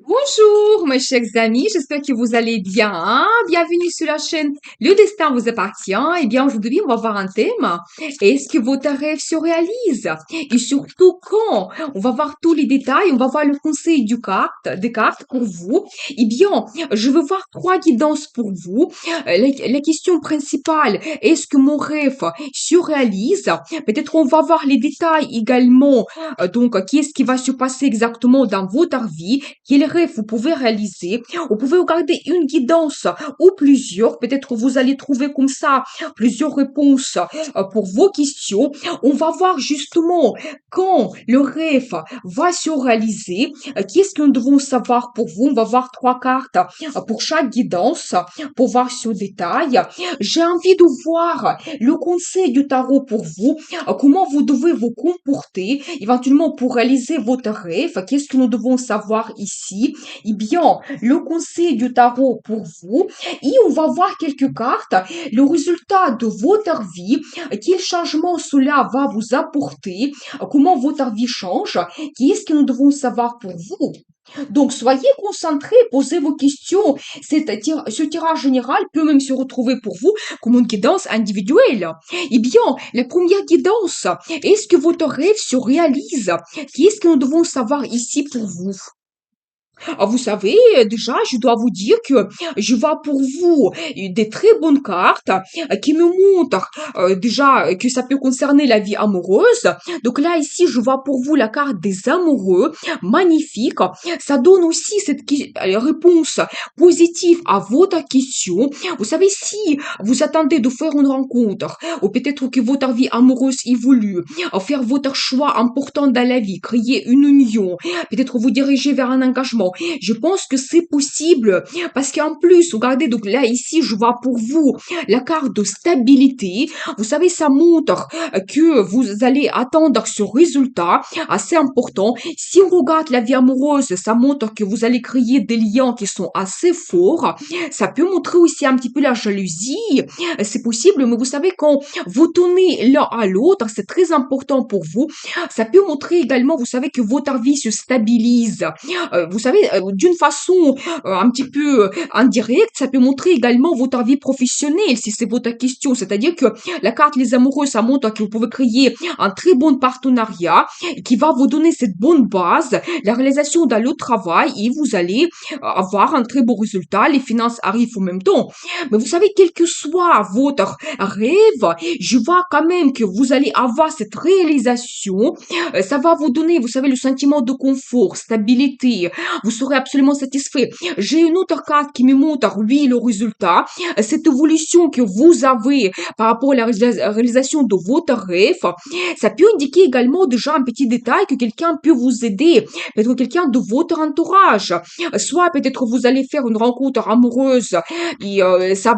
Bonjour, mes chers amis, j'espère que vous allez bien, hein. Bienvenue sur la chaîne Le Destin vous appartient. Eh bien, aujourd'hui, on va voir un thème. Est-ce que votre rêve se réalise? Et surtout, quand? On va voir tous les détails, on va voir le conseil des cartes pour vous. Eh bien, je veux voir trois guidances pour vous. La question principale, est-ce que mon rêve se réalise? Peut-être on va voir les détails également. Donc, qu'est-ce qui va se passer exactement dans votre vie? Quel rêve vous pouvez réaliser. Vous pouvez regarder une guidance ou plusieurs. Peut-être vous allez trouver comme ça plusieurs réponses pour vos questions. On va voir justement quand le rêve va se réaliser. Qu'est-ce que nous devons savoir pour vous? On va voir trois cartes pour chaque guidance pour voir ce détail. J'ai envie de voir le conseil du tarot pour vous. Comment vous devez vous comporter éventuellement pour réaliser votre rêve. Qu'est-ce que nous devons savoir ici? Eh bien, le conseil du tarot pour vous. Et on va voir quelques cartes. Le résultat de votre vie. Quel changement cela va vous apporter? Comment votre vie change? Qu'est-ce que nous devons savoir pour vous? Donc, soyez concentrés, posez vos questions. Ce tirage général peut même se retrouver pour vous comme une guidance individuelle. Eh bien, la première guidance, est-ce que votre rêve se réalise? Qu'est-ce que nous devons savoir ici pour vous? Ah, vous savez, déjà, je dois vous dire que je vois pour vous des très bonnes cartes qui me montrent déjà que ça peut concerner la vie amoureuse. Donc là, ici, je vois pour vous la carte des amoureux, magnifique. Ça donne aussi cette réponse positive à votre question. Vous savez, si vous attendez de faire une rencontre, ou peut-être que votre vie amoureuse évolue, faire votre choix important dans la vie, créer une union, peut-être vous diriger vers un engagement. Je pense que c'est possible parce qu'en plus, regardez, donc là, ici, je vois pour vous la carte de stabilité. Vous savez, ça montre que vous allez attendre ce résultat assez important. Si on regarde la vie amoureuse, ça montre que vous allez créer des liens qui sont assez forts. Ça peut montrer aussi un petit peu la jalousie. C'est possible, mais vous savez, quand vous tenez l'un à l'autre, c'est très important pour vous. Ça peut montrer également, vous savez, que votre vie se stabilise. Vous savez, d'une façon un petit peu indirecte, ça peut montrer également votre vie professionnelle, si c'est votre question. C'est-à-dire que la carte Les Amoureux, ça montre que vous pouvez créer un très bon partenariat qui va vous donner cette bonne base, la réalisation dans le travail et vous allez avoir un très beau résultat. Les finances arrivent en même temps. Mais vous savez, quel que soit votre rêve, je vois quand même que vous allez avoir cette réalisation. Ça va vous donner, vous savez, le sentiment de confort, stabilité. Vous serez absolument satisfait. J'ai une autre carte qui me montre, oui, le résultat. Cette évolution que vous avez par rapport à la réalisation de votre rêve, ça peut indiquer également déjà un petit détail que quelqu'un peut vous aider. Peut-être quelqu'un de votre entourage. Soit peut-être vous allez faire une rencontre amoureuse et ça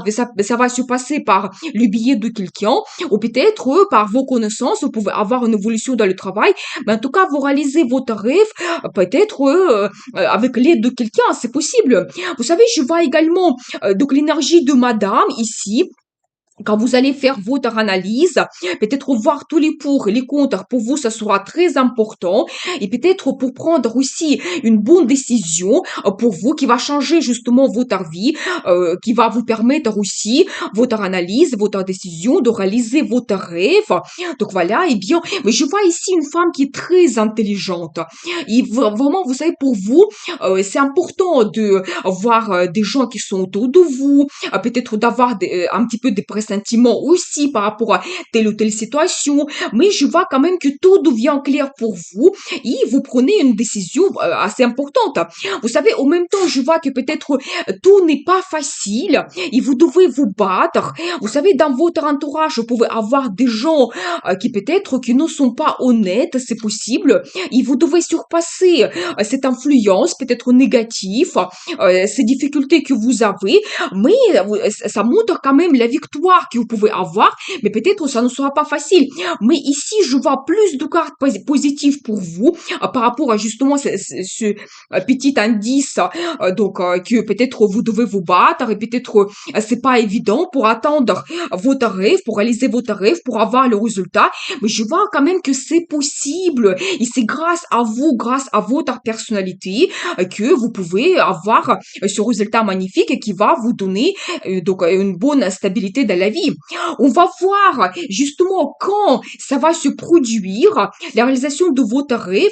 va se passer par le biais de quelqu'un ou peut-être par vos connaissances, vous pouvez avoir une évolution dans le travail. Mais en tout cas, vous réalisez votre rêve peut-être avec l'aide de quelqu'un, c'est possible. Vous savez, je vois également donc l'énergie de madame ici. Quand vous allez faire votre analyse, peut-être voir tous les pour et les contre, pour vous, ça sera très important. Et peut-être pour prendre aussi une bonne décision pour vous qui va changer justement votre vie, qui va vous permettre aussi votre analyse, votre décision de réaliser votre rêve. Donc voilà, et bien, mais je vois ici une femme qui est très intelligente. Et vraiment, vous savez, pour vous, c'est important de voir des gens qui sont autour de vous, peut-être d'avoir un petit peu des pressentiments aussi par rapport à telle ou telle situation, mais je vois quand même que tout devient clair pour vous et vous prenez une décision assez importante. Vous savez, en même temps, je vois que peut-être tout n'est pas facile et vous devez vous battre. Vous savez, dans votre entourage, vous pouvez avoir des gens qui peut-être qui ne sont pas honnêtes, c'est possible, et vous devez surpasser cette influence peut-être négative, ces difficultés que vous avez, mais ça montre quand même la victoire espoir que vous pouvez avoir, mais peut-être ça ne sera pas facile. Mais ici, je vois plus de cartes positives pour vous par rapport à justement ce petit indice, que peut-être vous devez vous battre et peut-être c'est pas évident pour atteindre votre rêve, pour réaliser votre rêve, pour avoir le résultat. Mais je vois quand même que c'est possible et c'est grâce à vous, grâce à votre personnalité que vous pouvez avoir ce résultat magnifique qui va vous donner une bonne stabilité dans la vie. On va voir justement quand ça va se produire, la réalisation de votre rêve.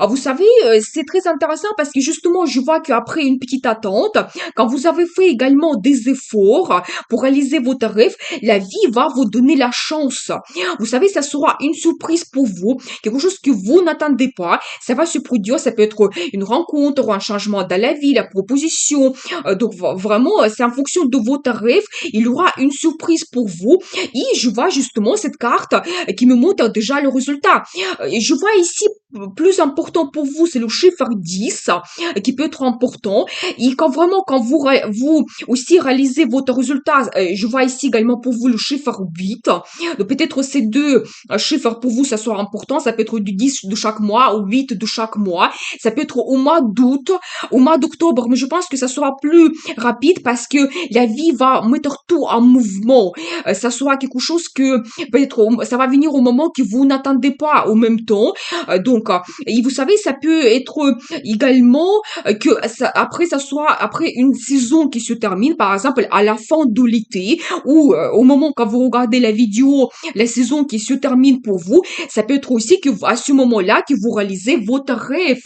Vous savez, c'est très intéressant parce que justement, je vois qu'après une petite attente, quand vous avez fait également des efforts pour réaliser votre rêve, la vie va vous donner la chance. Vous savez, ça sera une surprise pour vous, quelque chose que vous n'attendez pas. Ça va se produire, ça peut être une rencontre ou un changement dans la vie, la proposition. Vraiment, c'est en fonction de votre rêve, il y aura une surprise pour vous. Et je vois justement cette carte qui me montre déjà le résultat. Je vois ici plus important pour vous, c'est le chiffre 10 qui peut être important. Et quand vous aussi réalisez votre résultat, je vois ici également pour vous le chiffre 8. Donc peut-être ces deux chiffres pour vous, ça sera important. Ça peut être du 10 de chaque mois ou 8 de chaque mois. Ça peut être au mois d'août, au mois d'octobre. Mais je pense que ça sera plus rapide parce que la vie va mettre tout en mouvement. Ça sera quelque chose que peut-être ça va venir au moment que vous n'attendez pas au même temps. Et vous savez, ça peut être également que après ça soit après une saison qui se termine, par exemple à la fin de l'été ou au moment quand vous regardez la vidéo, la saison qui se termine pour vous, ça peut être aussi que à ce moment-là que vous réalisez votre rêve.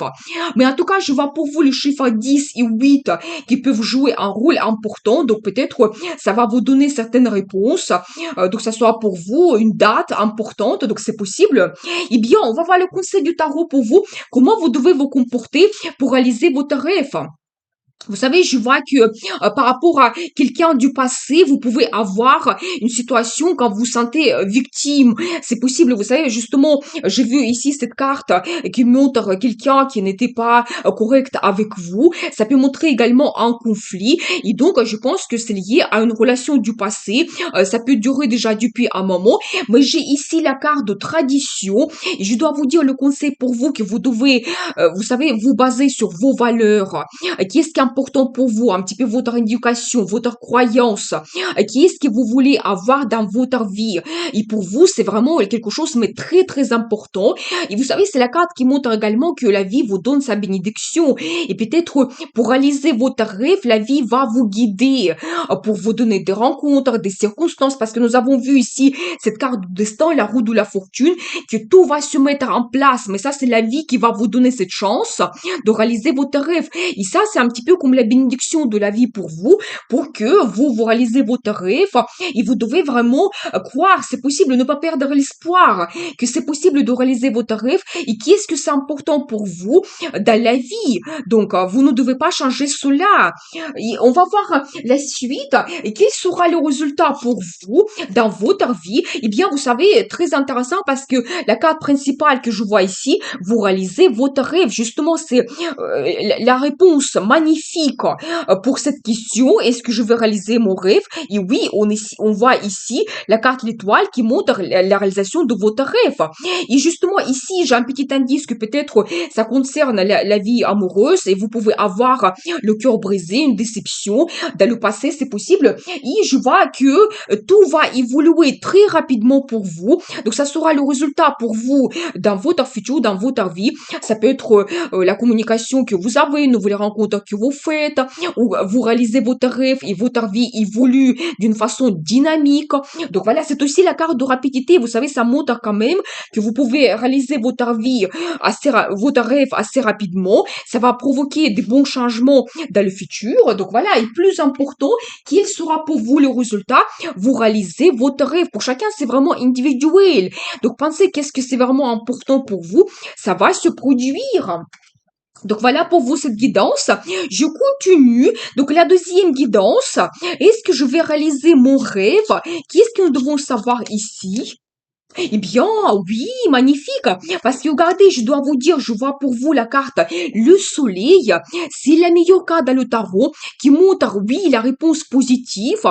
Mais en tout cas, je vois pour vous les chiffres 10 et 8 qui peuvent jouer un rôle important. Donc peut-être ça va vous donner certaines réponses. Donc ça soit pour vous une date importante. Donc c'est possible. Eh bien, on va voir le conseil du tarot pour vous. Comment vous devez vous comporter pour réaliser votre rêve. Vous savez, je vois que par rapport à quelqu'un du passé, vous pouvez avoir une situation quand vous vous sentez victime. C'est possible, vous savez, justement, j'ai vu ici cette carte qui montre quelqu'un qui n'était pas correct avec vous. Ça peut montrer également un conflit. Et donc, je pense que c'est lié à une relation du passé. Ça peut durer déjà depuis un moment. Mais j'ai ici la carte de tradition. Et je dois vous dire le conseil pour vous que vous devez, vous savez, vous baser sur vos valeurs. Qu'est-ce qui est important pour vous, un petit peu votre éducation, votre croyance, qu'est-ce que vous voulez avoir dans votre vie. Et pour vous, c'est vraiment quelque chose mais très très important. Et vous savez, c'est la carte qui montre également que la vie vous donne sa bénédiction. Et peut-être pour réaliser votre rêve, la vie va vous guider pour vous donner des rencontres, des circonstances, parce que nous avons vu ici cette carte du destin, la roue de la fortune, que tout va se mettre en place. Mais ça, c'est la vie qui va vous donner cette chance de réaliser votre rêve. Et ça, c'est un petit peu comme la bénédiction de la vie pour vous, pour que vous réalisez votre rêve. Et vous devez vraiment croire, c'est possible, ne pas perdre l'espoir, que c'est possible de réaliser votre rêve. Et qu'est-ce que c'est important pour vous dans la vie. Donc, vous ne devez pas changer cela. Et on va voir la suite. Et quel sera le résultat pour vous dans votre vie? Eh bien, vous savez, très intéressant parce que la carte principale que je vois ici, vous réalisez votre rêve. Justement, c'est la réponse magnifique pour cette question. Est-ce que je vais réaliser mon rêve? Et oui, on voit ici la carte l'étoile qui montre la réalisation de votre rêve. Et justement, ici, j'ai un petit indice que peut-être ça concerne la vie amoureuse et vous pouvez avoir le cœur brisé, une déception dans le passé, c'est possible. Et je vois que tout va évoluer très rapidement pour vous. Donc, ça sera le résultat pour vous dans votre futur, dans votre vie. Ça peut être la communication que vous avez, une nouvelle rencontre que vous faites, ou vous réalisez votre rêve et votre vie évolue d'une façon dynamique. Donc voilà, c'est aussi la carte de rapidité. Vous savez, ça montre quand même que vous pouvez réaliser votre vie votre rêve assez rapidement. Ça va provoquer des bons changements dans le futur. Donc voilà, et plus important, quel sera pour vous le résultat? Vous réalisez votre rêve. Pour chacun, c'est vraiment individuel. Donc pensez qu'est-ce que c'est vraiment important pour vous. Ça va se produire. Donc voilà pour vous cette guidance. Je continue. Donc la deuxième guidance. Est-ce que je vais réaliser mon rêve? Qu'est-ce que nous devons savoir ici? Eh bien, oui, magnifique. Parce que regardez, je dois vous dire, je vois pour vous la carte le soleil. C'est la meilleure carte dans le tarot qui montre, oui, la réponse positive.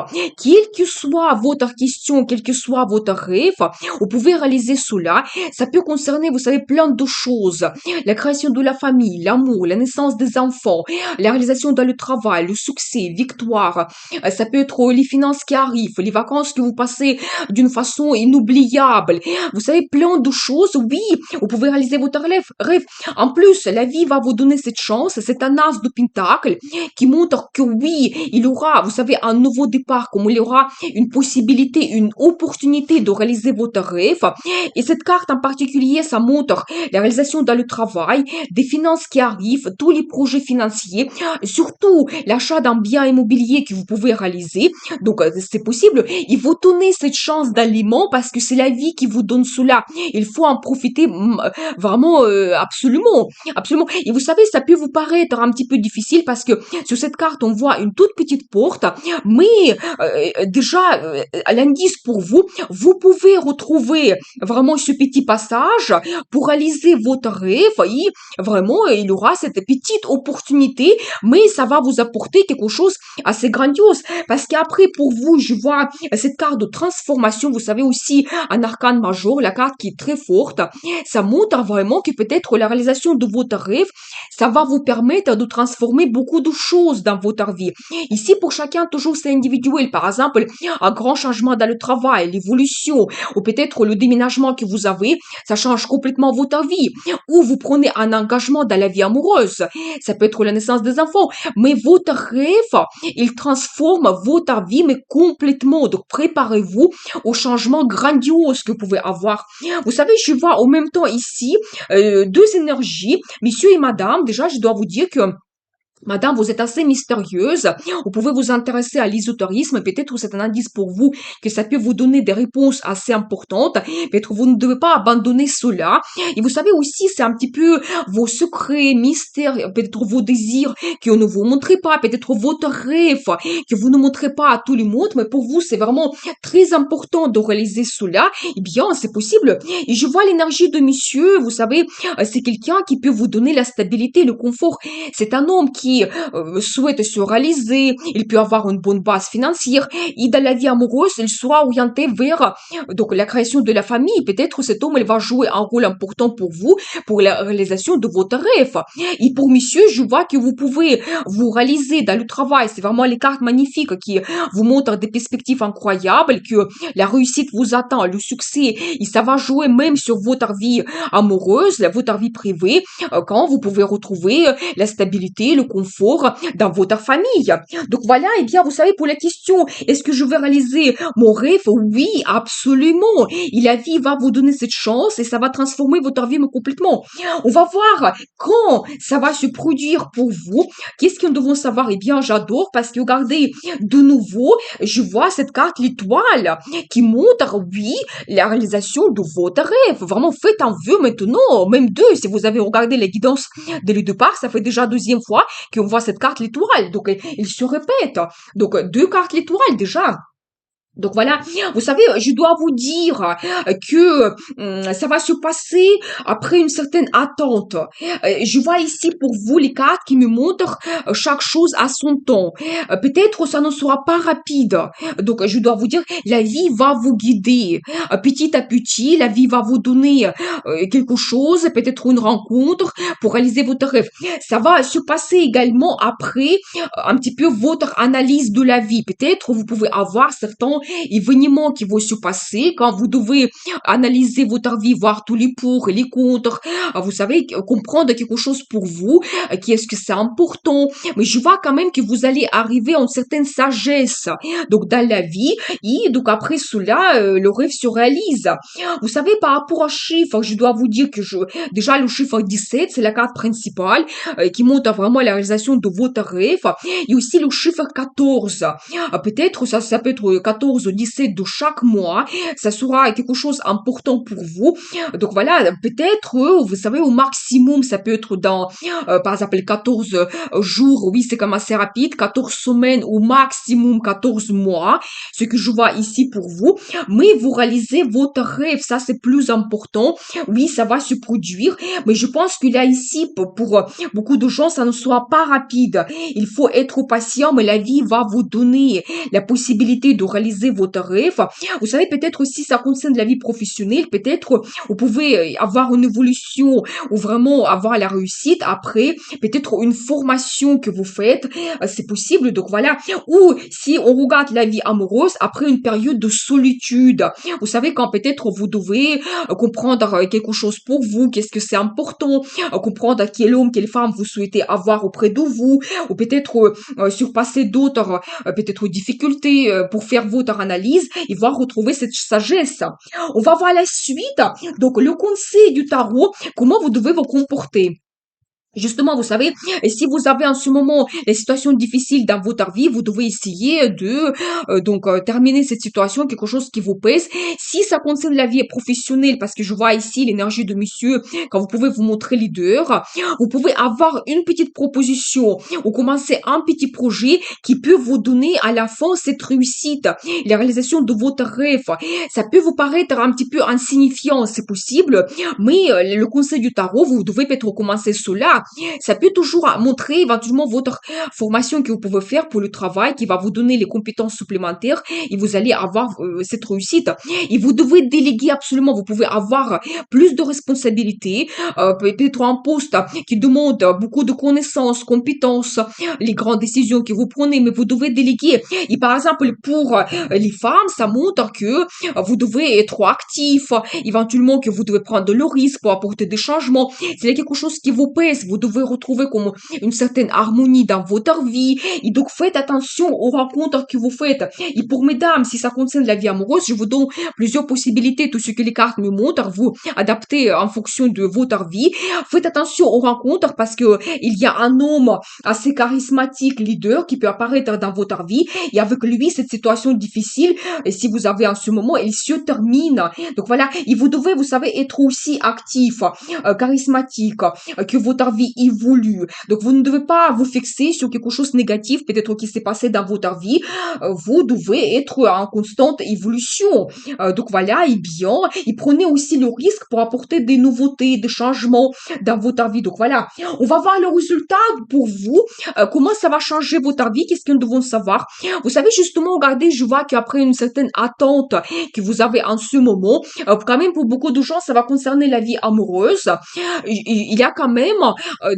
Quelle que soit votre question, quel que soit votre rêve, vous pouvez réaliser cela. Ça peut concerner, vous savez, plein de choses. La création de la famille, l'amour, la naissance des enfants, la réalisation dans le travail, le succès, victoire. Ça peut être les finances qui arrivent, les vacances que vous passez d'une façon inoubliable. Vous savez, plein de choses, oui, vous pouvez réaliser votre rêve. En plus, la vie va vous donner cette chance, c'est un as de pentacle qui montre que oui, il aura, vous savez, un nouveau départ, comme il y aura une possibilité, une opportunité de réaliser votre rêve. Et cette carte en particulier, ça montre la réalisation dans le travail, des finances qui arrivent, tous les projets financiers, surtout l'achat d'un bien immobilier que vous pouvez réaliser. Donc, c'est possible. Il faut donner cette chance d'aliment parce que c'est la vie qui vous donne cela. Il faut en profiter vraiment absolument, absolument. Et vous savez, ça peut vous paraître un petit peu difficile parce que sur cette carte, on voit une toute petite porte, mais déjà, l'indice pour vous, vous pouvez retrouver vraiment ce petit passage pour réaliser votre rêve. Et vraiment, il y aura cette petite opportunité, mais ça va vous apporter quelque chose assez grandiose. Parce qu'après, pour vous, je vois cette carte de transformation, vous savez aussi, un arcane majeur, la carte qui est très forte. Ça montre vraiment que peut-être la réalisation de votre rêve, ça va vous permettre de transformer beaucoup de choses dans votre vie. Ici, pour chacun, toujours c'est individuel. Par exemple, un grand changement dans le travail, l'évolution, ou peut-être le déménagement que vous avez, ça change complètement votre vie. Ou vous prenez un engagement dans la vie amoureuse. Ça peut être la naissance des enfants. Mais votre rêve, il transforme votre vie, mais complètement. Donc, préparez-vous au changement grandiose que vous pouvez avoir. Vous savez, je vois en même temps ici deux énergies, monsieur et madame. Déjà, je dois vous dire que Madame, vous êtes assez mystérieuse. Vous pouvez vous intéresser à l'ésotérisme. Peut-être c'est un indice pour vous que ça peut vous donner des réponses assez importantes. Peut-être vous ne devez pas abandonner cela. Et vous savez aussi, c'est un petit peu vos secrets, mystères, peut-être vos désirs que vous ne vous montrez pas, peut-être votre rêve que vous ne montrez pas à tout le monde. Mais pour vous, c'est vraiment très important de réaliser cela. Eh bien, c'est possible. Et je vois l'énergie de monsieur. Vous savez, c'est quelqu'un qui peut vous donner la stabilité, le confort. C'est un homme qui souhaite se réaliser, il peut avoir une bonne base financière et dans la vie amoureuse, il sera orienté vers donc la création de la famille. Peut-être cet homme, il va jouer un rôle important pour vous, pour la réalisation de votre rêve. Et pour monsieur, je vois que vous pouvez vous réaliser dans le travail. C'est vraiment les cartes magnifiques qui vous montrent des perspectives incroyables, que la réussite vous attend, le succès, et ça va jouer même sur votre vie amoureuse, votre vie privée, quand vous pouvez retrouver la stabilité, le confort dans votre famille. Donc voilà, et bien, vous savez, pour la question, est-ce que je vais réaliser mon rêve? Oui, absolument. Et la vie va vous donner cette chance et ça va transformer votre vie complètement. On va voir quand ça va se produire pour vous. Qu'est-ce que nous devons savoir? Eh bien, j'adore parce que regardez, de nouveau, je vois cette carte, l'étoile, qui montre, oui, la réalisation de votre rêve. Vraiment, faites un vœu maintenant, même deux, si vous avez regardé les guidances dès le départ, ça fait déjà deuxième fois qu'on voit cette carte l'étoile. Donc, il se répète. Donc, deux cartes l'étoile déjà. Donc voilà, vous savez, je dois vous dire que ça va se passer après une certaine attente. Je vois ici pour vous les cartes qui me montrent chaque chose à son temps. Peut-être ça ne sera pas rapide. Donc je dois vous dire, la vie va vous guider. Petit à petit, la vie va vous donner quelque chose, peut-être une rencontre pour réaliser votre rêve. Ça va se passer également après un petit peu votre analyse de la vie. Peut-être vous pouvez avoir certains événements qui vont se passer quand vous devez analyser votre vie, voir tous les pour et les contre. Vous savez, comprendre quelque chose pour vous, qu'est-ce que c'est important. Mais je vois quand même que vous allez arriver à une certaine sagesse. Donc, dans la vie, et donc après cela, le rêve se réalise. Vous savez, par rapport au chiffre, je dois vous dire que déjà le chiffre 17, c'est la carte principale qui montre vraiment la réalisation de votre rêve. Et aussi le chiffre 14. Peut-être ça peut être 14 14 au 17 de chaque mois, ça sera quelque chose d'important pour vous. Donc voilà, peut-être, vous savez, au maximum, ça peut être dans, par exemple, 14 jours, oui, c'est comme assez rapide, 14 semaines, au maximum 14 mois, ce que je vois ici pour vous. Mais vous réalisez votre rêve, ça c'est plus important. Oui, ça va se produire, mais je pense que là ici, pour beaucoup de gens, ça ne sera pas rapide. Il faut être patient, mais la vie va vous donner la possibilité de réaliser votre rêve. Vous savez, peut-être aussi, ça concerne la vie professionnelle, peut-être vous pouvez avoir une évolution ou vraiment avoir la réussite après, peut-être une formation que vous faites, c'est possible. Donc voilà. Ou si on regarde la vie amoureuse après une période de solitude, vous savez, quand peut-être vous devez comprendre quelque chose pour vous, qu'est-ce que c'est important, comprendre quel homme, quelle femme vous souhaitez avoir auprès de vous, ou peut-être surpasser d'autres peut-être difficultés pour faire votre analyse et voir retrouver cette sagesse. On va voir la suite. Donc, le conseil du tarot, comment vous devez vous comporter. Justement, vous savez, et si vous avez en ce moment des situations difficiles dans votre vie, vous devez essayer de terminer cette situation, quelque chose qui vous pèse. Si ça concerne la vie professionnelle, parce que je vois ici l'énergie de monsieur, quand vous pouvez vous montrer leader, vous pouvez avoir une petite proposition ou commencer un petit projet qui peut vous donner à la fin cette réussite, la réalisation de votre rêve. Ça peut vous paraître un petit peu insignifiant, c'est possible, mais le conseil du tarot, vous devez peut-être commencer cela. Ça peut toujours montrer éventuellement votre formation que vous pouvez faire pour le travail qui va vous donner les compétences supplémentaires et vous allez avoir cette réussite. Et vous devez déléguer absolument. Vous pouvez avoir plus de responsabilités, peut-être un poste qui demande beaucoup de connaissances, compétences, les grandes décisions que vous prenez, mais vous devez déléguer. Et par exemple, pour les femmes, ça montre que vous devez être actif, éventuellement que vous devez prendre le risque pour apporter des changements. C'est quelque chose qui vous pèse. Vous devez retrouver comme une certaine harmonie dans votre vie. Et donc, faites attention aux rencontres que vous faites. Et pour mesdames, si ça concerne la vie amoureuse, je vous donne plusieurs possibilités. Tout ce que les cartes me montrent, vous adaptez en fonction de votre vie. Faites attention aux rencontres parce que il y a un homme assez charismatique, leader, qui peut apparaître dans votre vie. Et avec lui, cette situation difficile, et si vous avez en ce moment, elle se termine. Donc voilà, et vous devez, vous savez, être aussi actif, charismatique, que votre vie évolue. Donc vous ne devez pas vous fixer sur quelque chose de négatif, peut-être qui s'est passé dans votre vie. Vous devez être en constante évolution. Donc voilà, et bien, et prenez aussi le risque pour apporter des nouveautés, des changements dans votre vie. Donc voilà, on va voir le résultat pour vous. Comment ça va changer votre vie? Qu'est-ce que nous devons savoir? Vous savez, justement, regardez, je vois qu'après une certaine attente que vous avez en ce moment, quand même pour beaucoup de gens, ça va concerner la vie amoureuse. Il y a quand même,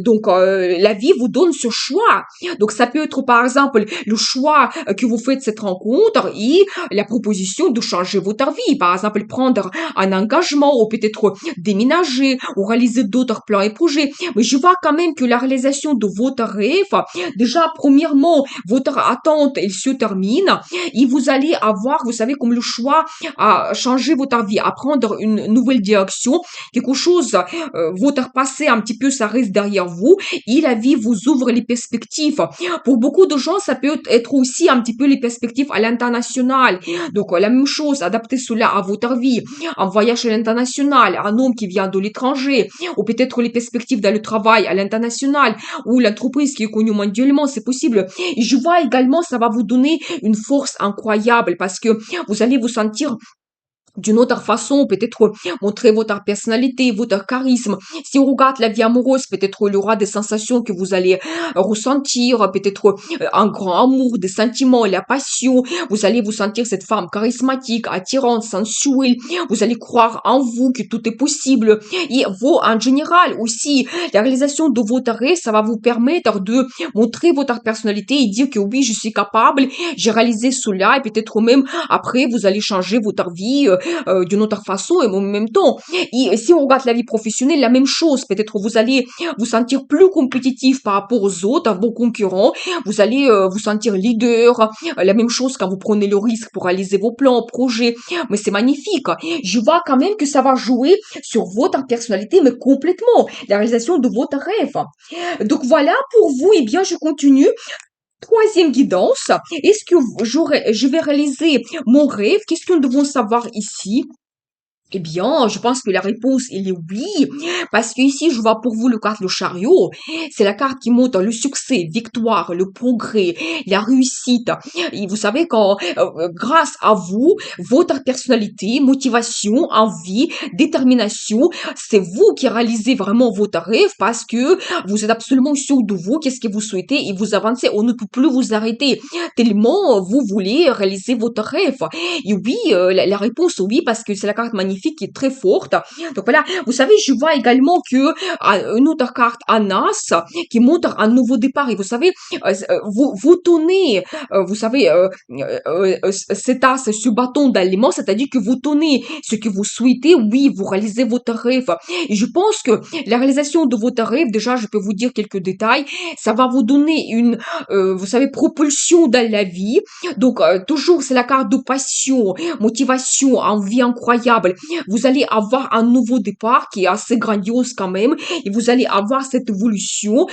la vie vous donne ce choix. Donc ça peut être par exemple le choix que vous faites cette rencontre et la proposition de changer votre vie. Par exemple, prendre un engagement ou peut-être déménager ou réaliser d'autres plans et projets. Mais je vois quand même que la réalisation de votre rêve, déjà, premièrement, votre attente, elle se termine et vous allez avoir, vous savez, comme le choix à changer votre vie, à prendre une nouvelle direction, quelque chose, votre passé un petit peu, ça reste derrière vous et la vie vous ouvre les perspectives. Pour beaucoup de gens, ça peut être aussi un petit peu les perspectives à l'international. Donc, la même chose, adaptez cela à votre vie. Un voyage à l'international, un homme qui vient de l'étranger, ou peut-être les perspectives dans le travail à l'international, ou l'entreprise qui est connue mondialement, c'est possible. Et je vois également, ça va vous donner une force incroyable parce que vous allez vous sentir d'une autre façon, peut-être montrer votre personnalité, votre charisme. Si on regarde la vie amoureuse, peut-être il y aura des sensations que vous allez ressentir, peut-être un grand amour, des sentiments, la passion. Vous allez vous sentir cette femme charismatique, attirante, sensuelle. Vous allez croire en vous que tout est possible. Et vous, en général, aussi, la réalisation de votre rêve, ça va vous permettre de montrer votre personnalité et dire que oui, je suis capable, j'ai réalisé cela et peut-être même après, vous allez changer votre vie d'une autre façon et en même temps. Et si on regarde la vie professionnelle, la même chose. Peut-être vous allez vous sentir plus compétitif par rapport aux autres, à vos concurrents. Vous allez vous sentir leader. La même chose quand vous prenez le risque pour réaliser vos plans, projets. Mais c'est magnifique. Je vois quand même que ça va jouer sur votre personnalité, mais complètement. La réalisation de votre rêve. Donc voilà, pour vous, eh bien, je continue. Troisième guidance, est-ce que je vais réaliser mon rêve? Qu'est-ce que nous devons savoir ici? Eh bien, je pense que la réponse, elle est oui, parce que ici, je vois pour vous le carte le chariot. C'est la carte qui montre le succès, victoire, le progrès, la réussite. Et vous savez quand, grâce à vous, votre personnalité, motivation, envie, détermination, c'est vous qui réalisez vraiment votre rêve parce que vous êtes absolument sûr de vous, qu'est-ce que vous souhaitez et vous avancez. On ne peut plus vous arrêter tellement vous voulez réaliser votre rêve. Et oui, la réponse oui, parce que c'est la carte magnifique qui est très forte. Donc voilà, vous savez, je vois également que une autre carte, Anas, qui montre un nouveau départ. Et vous savez, vous tenez, vous savez, cet as, ce bâton d'aliment, c'est-à-dire que vous tenez ce que vous souhaitez, oui, vous réalisez votre rêve. Et je pense que la réalisation de votre rêve, déjà, je peux vous dire quelques détails, ça va vous donner une, vous savez, propulsion dans la vie. Donc, toujours, c'est la carte de passion, motivation, envie incroyable. Vous allez avoir un nouveau départ qui est assez grandiose quand même, et vous allez avoir cette évolution,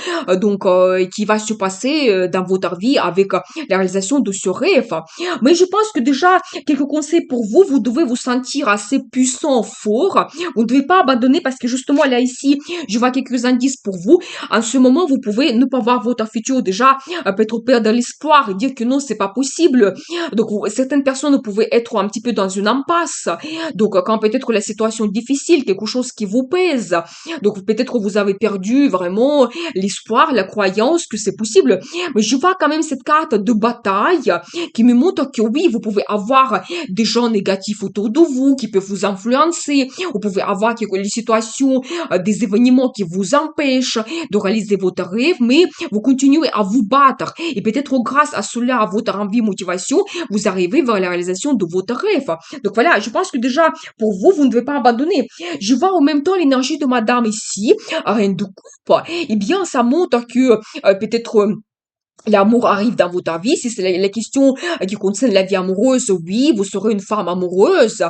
qui va se passer dans votre vie avec la réalisation de ce rêve. Mais je pense que déjà, quelques conseils pour vous, vous devez vous sentir assez puissant, fort. Vous ne devez pas abandonner parce que justement, là, ici, je vois quelques indices pour vous. En ce moment, vous pouvez ne pas voir votre futur déjà, peut-être perdre l'espoir et dire que non, c'est pas possible. Donc, certaines personnes pouvaient être un petit peu dans une impasse. Donc, quand peut-être la situation est difficile, quelque chose qui vous pèse. Donc, peut-être vous avez perdu vraiment l'espoir, la croyance que c'est possible. Mais je vois quand même cette carte de bataille qui me montre que oui, vous pouvez avoir des gens négatifs autour de vous qui peuvent vous influencer. Vous pouvez avoir les situations, des événements qui vous empêchent de réaliser votre rêve, mais vous continuez à vous battre. Et peut-être grâce à cela, à votre envie, motivation, vous arrivez vers la réalisation de votre rêve. Donc voilà, je pense que déjà, pour vous, vous ne devez pas abandonner. Je vois en même temps l'énergie de madame ici, reine de coupe. Eh bien, ça montre que peut-être l'amour arrive dans votre vie. Si c'est la question qui concerne la vie amoureuse, oui, vous serez une femme amoureuse.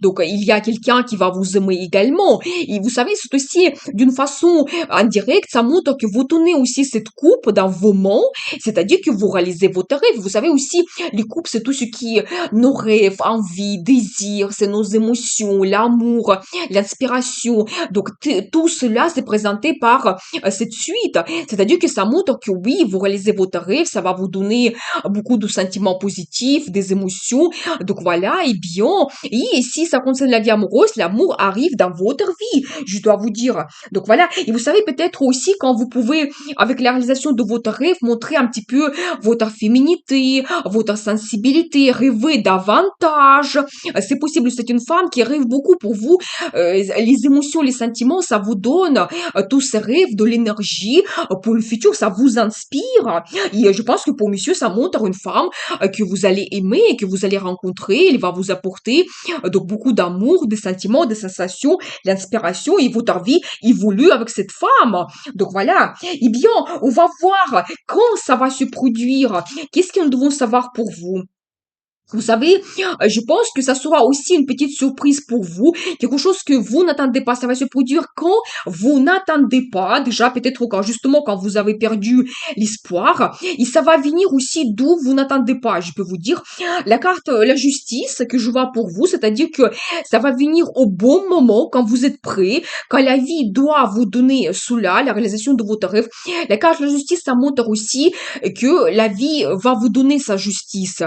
Donc, il y a quelqu'un qui va vous aimer également. Et vous savez, c'est aussi d'une façon indirecte, ça montre que vous tenez aussi cette coupe dans vos mains, c'est-à-dire que vous réalisez votre rêve. Vous savez aussi, les coupes, c'est tout ce qui, nos rêves, envie, désir, c'est nos émotions, l'amour, l'inspiration. Donc, tout cela, c'est présenté par cette suite. C'est-à-dire que ça montre que oui, vous réalisez votre rêve, ça va vous donner beaucoup de sentiments positifs, des émotions. Donc voilà, et bien, et si ça concerne la vie amoureuse, l'amour arrive dans votre vie, je dois vous dire. Donc voilà, et vous savez peut-être aussi quand vous pouvez, avec la réalisation de votre rêve, montrer un petit peu votre féminité, votre sensibilité, rêver davantage. C'est possible, c'est une femme qui rêve beaucoup pour vous. Les émotions, les sentiments, ça vous donne tous ces rêves, de l'énergie pour le futur, ça vous inspire. Et je pense que pour monsieur, ça montre une femme que vous allez aimer, que vous allez rencontrer. Elle va vous apporter donc beaucoup d'amour, des sentiments, des sensations, l'inspiration et votre vie évolue avec cette femme. Donc voilà. Eh bien, on va voir quand ça va se produire. Qu'est-ce que nous devons savoir pour vous? Vous savez, je pense que ça sera aussi une petite surprise pour vous, quelque chose que vous n'attendez pas. Ça va se produire quand vous n'attendez pas, déjà peut-être quand justement quand vous avez perdu l'espoir, et ça va venir aussi d'où vous n'attendez pas. Je peux vous dire, la carte, la justice que je vois pour vous, c'est-à-dire que ça va venir au bon moment, quand vous êtes prêt, quand la vie doit vous donner cela, la réalisation de votre rêve. La carte de la justice, ça montre aussi que la vie va vous donner sa justice,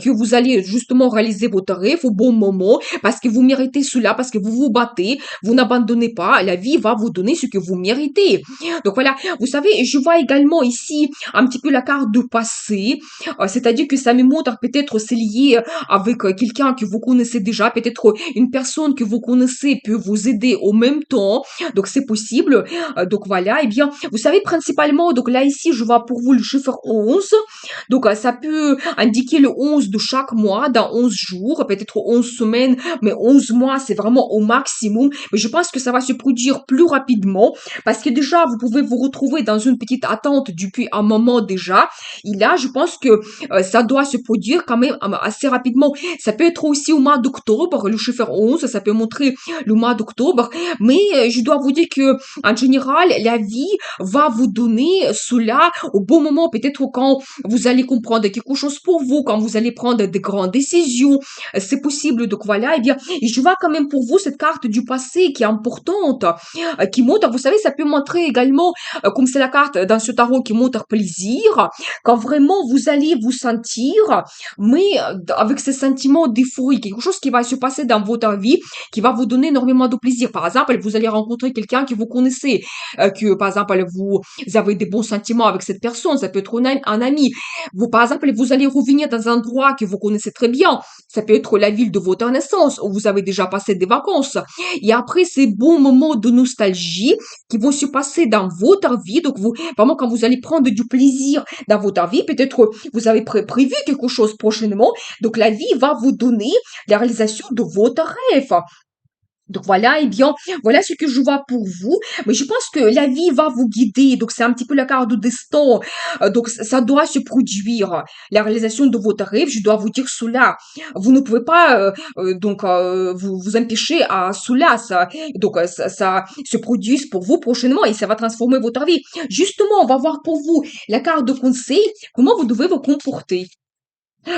que vous allez justement réaliser votre rêve au bon moment parce que vous méritez cela, parce que vous vous battez, vous n'abandonnez pas, la vie va vous donner ce que vous méritez. Donc voilà, vous savez, je vois également ici un petit peu la carte de passé, c'est-à-dire que ça me montre peut-être c'est lié avec quelqu'un que vous connaissez déjà, peut-être une personne que vous connaissez peut vous aider au même temps, donc c'est possible. Donc voilà, et bien, vous savez principalement, donc là ici, je vois pour vous le chiffre 11, donc ça peut indiquer le 11 de chaque mois, dans 11 jours, peut-être 11 semaines, mais 11 mois, c'est vraiment au maximum. Mais je pense que ça va se produire plus rapidement parce que déjà, vous pouvez vous retrouver dans une petite attente depuis un moment déjà. Et là, je pense que ça doit se produire quand même assez rapidement. Ça peut être aussi au mois d'octobre, le chiffre 11, ça peut montrer le mois d'octobre. Mais je dois vous dire que en général, la vie va vous donner cela au bon moment, peut-être quand vous allez comprendre quelque chose pour vous, quand vous allez prendre de grandes décisions. C'est possible. Donc voilà, eh bien, et je vois quand même pour vous cette carte du passé qui est importante, qui montre, vous savez, ça peut montrer également, comme c'est la carte dans ce tarot qui montre plaisir, quand vraiment vous allez vous sentir, mais avec ce sentiment d'euphorie, quelque chose qui va se passer dans votre vie, qui va vous donner énormément de plaisir. Par exemple, vous allez rencontrer quelqu'un que vous connaissez, que par exemple, vous avez des bons sentiments avec cette personne, ça peut être un ami. Vous, par exemple, vous allez revenir dans un endroit que vous connaissez très bien, ça peut être la ville de votre naissance, où vous avez déjà passé des vacances. Et après ces bons moments de nostalgie qui vont se passer dans votre vie, donc vous, vraiment quand vous allez prendre du plaisir dans votre vie, peut-être vous avez prévu quelque chose prochainement, donc la vie va vous donner la réalisation de votre rêve. Donc voilà, eh bien, voilà ce que je vois pour vous. Mais je pense que la vie va vous guider. Donc c'est un petit peu la carte de destin. Donc ça doit se produire. La réalisation de votre rêve, je dois vous dire cela. Vous ne pouvez pas vous empêcher à cela. Ça se produise pour vous prochainement et ça va transformer votre vie. Justement, on va voir pour vous la carte de conseil, comment vous devez vous comporter.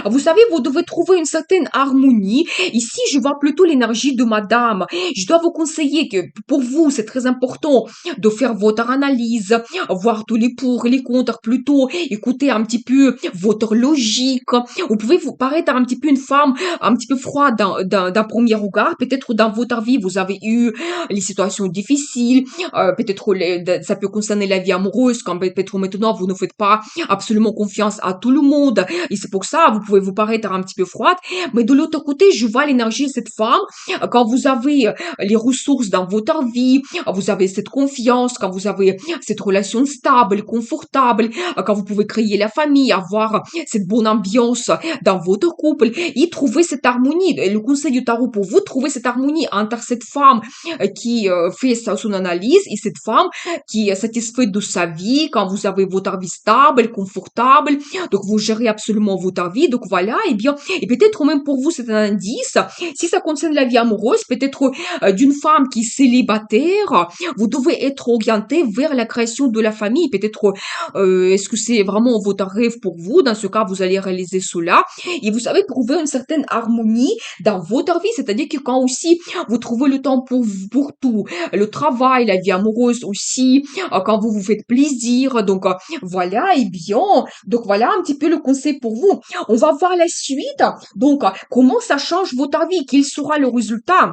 Vous savez, vous devez trouver une certaine harmonie. Ici, je vois plutôt l'énergie de madame. Je dois vous conseiller que pour vous, c'est très important de faire votre analyse, voir tous les pour et les contre, plutôt écouter un petit peu votre logique. Vous pouvez vous paraître un petit peu une femme un petit peu froide d'un premier regard. Peut-être dans votre vie, vous avez eu les situations difficiles. Peut-être ça peut concerner la vie amoureuse, quand peut-être maintenant vous ne faites pas absolument confiance à tout le monde. Et c'est pour ça, vous pouvez vous paraître un petit peu froide, mais de l'autre côté, je vois l'énergie de cette femme. Quand vous avez les ressources dans votre vie, vous avez cette confiance, quand vous avez cette relation stable, confortable, quand vous pouvez créer la famille, avoir cette bonne ambiance dans votre couple et trouver cette harmonie. Le conseil du tarot pour vous, trouver cette harmonie entre cette femme qui fait son analyse et cette femme qui est satisfaite de sa vie, quand vous avez votre vie stable, confortable, donc vous gérez absolument votre vie, donc voilà, et bien, et peut-être même pour vous c'est un indice, si ça concerne la vie amoureuse, peut-être d'une femme qui est célibataire, vous devez être orienté vers la création de la famille, peut-être, est-ce que c'est vraiment votre rêve pour vous, dans ce cas, vous allez réaliser cela, et vous savez trouver une certaine harmonie dans votre vie, c'est-à-dire que quand aussi vous trouvez le temps pour tout, le travail, la vie amoureuse aussi, quand vous vous faites plaisir, donc voilà, et bien, donc voilà un petit peu le conseil pour vous. On va voir la suite. Donc, comment ça change votre vie? Quel sera le résultat?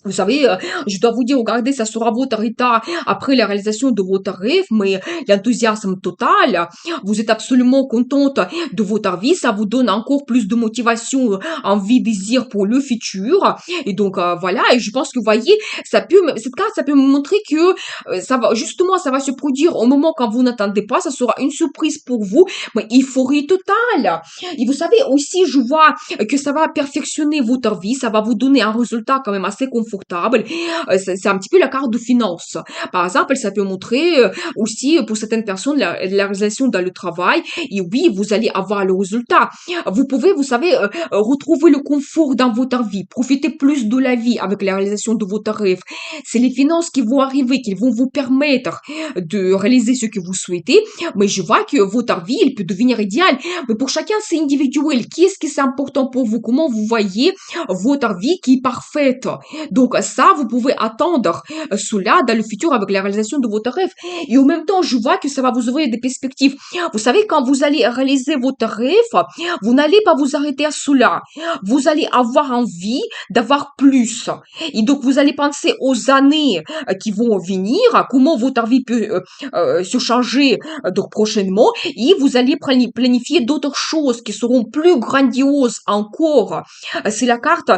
Vous savez, je dois vous dire, regardez, ça sera votre état après la réalisation de votre rêve, mais l'enthousiasme total, vous êtes absolument contente de votre vie, ça vous donne encore plus de motivation, envie, désir pour le futur. Et donc, voilà, et je pense que, vous voyez, cette carte, ça peut me montrer que ça va, justement, ça va se produire au moment quand vous n'attendez pas, ça sera une surprise pour vous, mais euphorie totale. Et vous savez aussi, je vois que ça va perfectionner votre vie, ça va vous donner un résultat quand même assez confortable. C'est un petit peu la carte de finance. Par exemple, ça peut montrer aussi pour certaines personnes la réalisation dans le travail. Et oui, vous allez avoir le résultat. Vous pouvez, vous savez, retrouver le confort dans votre vie, profiter plus de la vie avec la réalisation de votre rêve. C'est les finances qui vont arriver, qui vont vous permettre de réaliser ce que vous souhaitez. Mais je vois que votre vie, elle peut devenir idéale. Mais pour chacun, c'est individuel. Qu'est-ce qui est important pour vous? Comment vous voyez votre vie qui est parfaite? Donc ça, vous pouvez attendre cela dans le futur avec la réalisation de votre rêve. Et en même temps, je vois que ça va vous ouvrir des perspectives. Vous savez, quand vous allez réaliser votre rêve, vous n'allez pas vous arrêter à cela. Vous allez avoir envie d'avoir plus. Et donc, vous allez penser aux années qui vont venir, comment votre vie peut se changer donc prochainement, et vous allez planifier d'autres choses qui seront plus grandioses encore. C'est la carte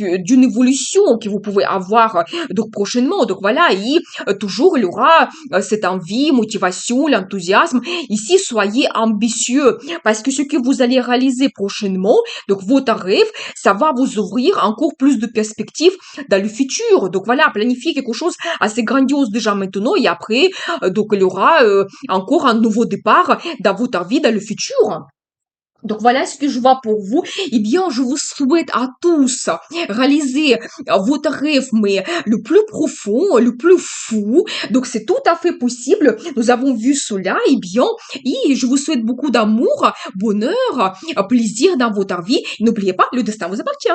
d'une évolution qui vous pouvez avoir donc prochainement. Donc voilà, et toujours il y aura cette envie, motivation, l'enthousiasme. Ici, soyez ambitieux parce que ce que vous allez réaliser prochainement, donc votre rêve, ça va vous ouvrir encore plus de perspectives dans le futur. Donc voilà, planifiez quelque chose assez grandiose déjà maintenant et après, donc il y aura encore un nouveau départ dans votre vie dans le futur. Donc voilà ce que je vois pour vous. Eh bien, je vous souhaite à tous réaliser votre rêve, mais le plus profond, le plus fou. Donc c'est tout à fait possible. Nous avons vu cela. Eh bien, et je vous souhaite beaucoup d'amour, bonheur, plaisir dans votre vie. N'oubliez pas, le destin vous appartient.